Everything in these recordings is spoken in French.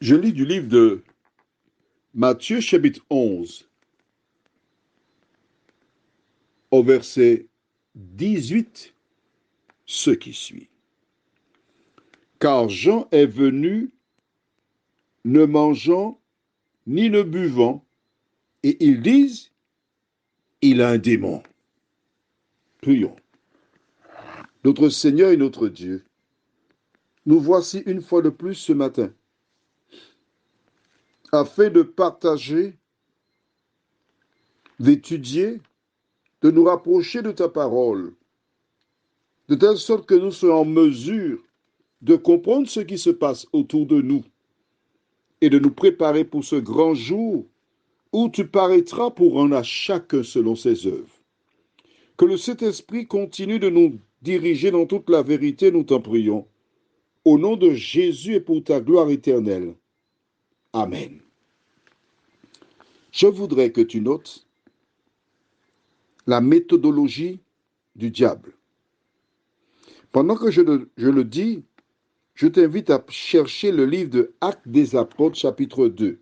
Je lis du livre de Matthieu, chapitre 11, au verset 18, ce qui suit. Car Jean est venu ne mangeant ni ne buvant, et ils disent, il a un démon. Prions. Notre Seigneur et notre Dieu, nous voici une fois de plus ce matin, afin de partager, d'étudier, de nous rapprocher de ta parole, de telle sorte que nous soyons en mesure de comprendre ce qui se passe autour de nous et de nous préparer pour ce grand jour où tu paraîtras pour rendre à chacun selon ses œuvres. Que le Saint-Esprit continue de nous diriger dans toute la vérité, nous t'en prions. Au nom de Jésus et pour ta gloire éternelle. Amen. Je voudrais que tu notes la méthodologie du diable. Pendant que je le dis, je t'invite à chercher le livre de Actes des Apôtres, chapitre 2.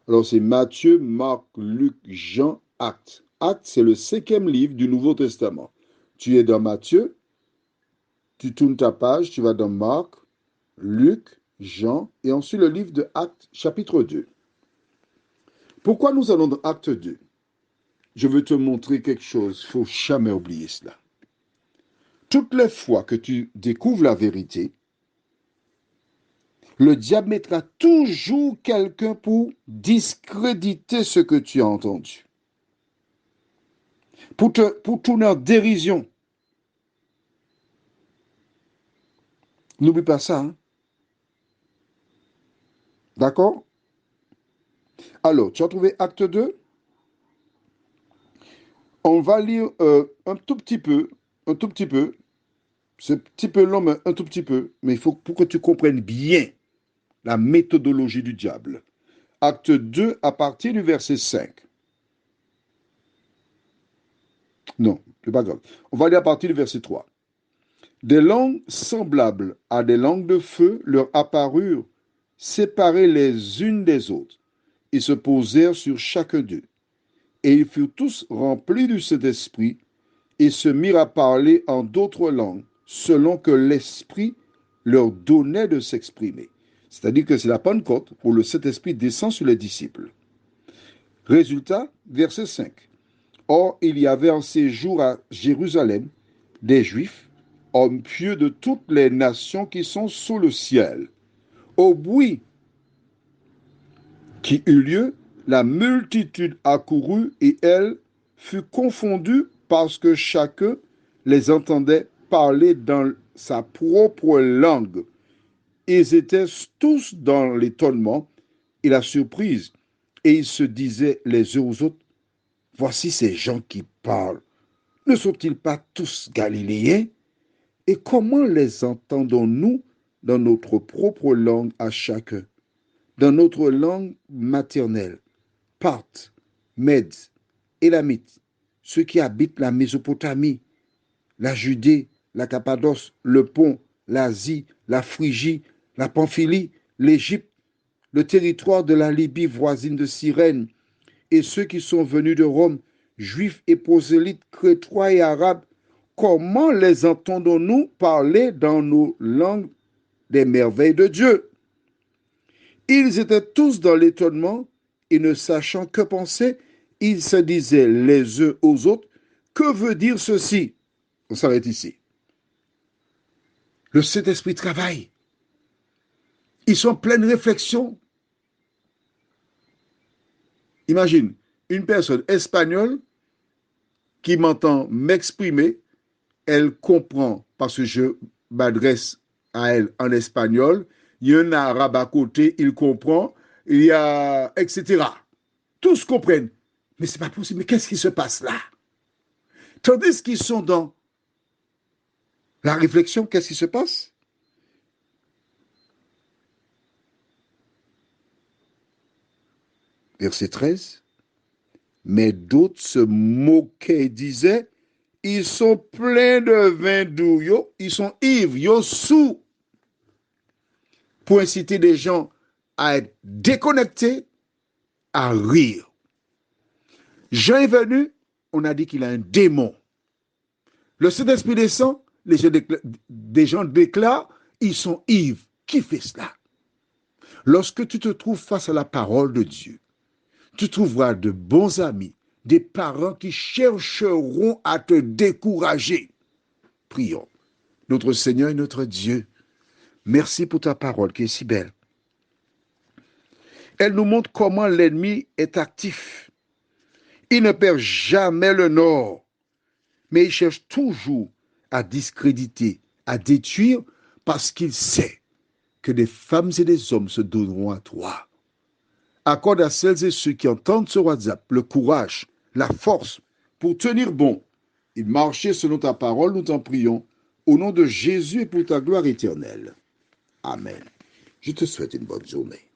Alors c'est Matthieu, Marc, Luc, Jean, Actes. Actes, c'est le 5e livre du Nouveau Testament. Tu es dans Matthieu, tu tournes ta page, tu vas dans Marc, Luc, Jean, et ensuite le livre de Actes, chapitre 2. Pourquoi nous allons dans Acte 2? Je veux te montrer quelque chose, il ne faut jamais oublier cela. Toutes les fois que tu découvres la vérité, le diable mettra toujours quelqu'un pour discréditer ce que tu as entendu. Pour tourner en dérision. N'oublie pas ça. Hein? D'accord? Alors, tu as trouvé Acte 2? On va lire un tout petit peu. C'est un petit peu long, mais un tout petit peu. Mais il faut pour que tu comprennes bien la méthodologie du diable. Acte 2 à partir du verset 5. Non, c'est pas grave. On va lire à partir du verset 3. Des langues semblables à des langues de feu leur apparurent, séparées les unes des autres, et se posèrent sur chacun d'eux. Et ils furent tous remplis du Saint-Esprit, et se mirent à parler en d'autres langues, selon que l'Esprit leur donnait de s'exprimer. C'est-à-dire que c'est la Pentecôte où le Saint-Esprit descend sur les disciples. Résultat, verset 5. Or, il y avait en ces jours à Jérusalem des Juifs, hommes pieux de toutes les nations qui sont sous le ciel. Au bruit qui eut lieu, la multitude accourut et elle fut confondue parce que chacun les entendait parler dans sa propre langue. Ils étaient tous dans l'étonnement et la surprise, et ils se disaient les uns aux autres, voici ces gens qui parlent. Ne sont-ils pas tous galiléens? Et comment les entendons-nous dans notre propre langue à chacun? Dans notre langue maternelle, Parthes, Mèdes, Élamites, ceux qui habitent la Mésopotamie, la Judée, la Cappadoce, le Pont, l'Asie, la Phrygie, la Pamphylie, l'Égypte, le territoire de la Libye voisine de Cyrène, et ceux qui sont venus de Rome, juifs et prosélytes, crétois et arabes, comment les entendons-nous parler dans nos langues des merveilles de Dieu? Ils étaient tous dans l'étonnement et ne sachant que penser, ils se disaient les uns aux autres, que veut dire ceci? On s'arrête ici. Le Saint-Esprit travaille. Ils sont en pleine réflexion. Imagine, une personne espagnole qui m'entend m'exprimer, elle comprend parce que je m'adresse à elle en espagnol, il y a un arabe à côté, il comprend, il y a etc. Tous comprennent. Mais c'est pas possible. Mais qu'est-ce qui se passe là? Tandis qu'ils sont dans la réflexion, qu'est-ce qui se passe? Verset 13. Mais d'autres se moquaient et disaient, ils sont pleins de vin doux, ils sont ivres, ils sont sous. Pour inciter des gens à être déconnecté, à rire. Jean est venu, on a dit qu'il a un démon. Le Saint-Esprit descend, des gens déclarent, ils sont ivres. Qui fait cela? Lorsque tu te trouves face à la parole de Dieu, tu trouveras de bons amis, des parents qui chercheront à te décourager. Prions. Notre Seigneur et notre Dieu, merci pour ta parole qui est si belle. Elle nous montre comment l'ennemi est actif. Il ne perd jamais le nord, mais il cherche toujours à discréditer, à détruire, parce qu'il sait que des femmes et des hommes se donneront à toi. Accorde à celles et ceux qui entendent ce WhatsApp le courage, la force pour tenir bon et marcher selon ta parole, nous t'en prions, au nom de Jésus et pour ta gloire éternelle. Amen. Je te souhaite une bonne journée.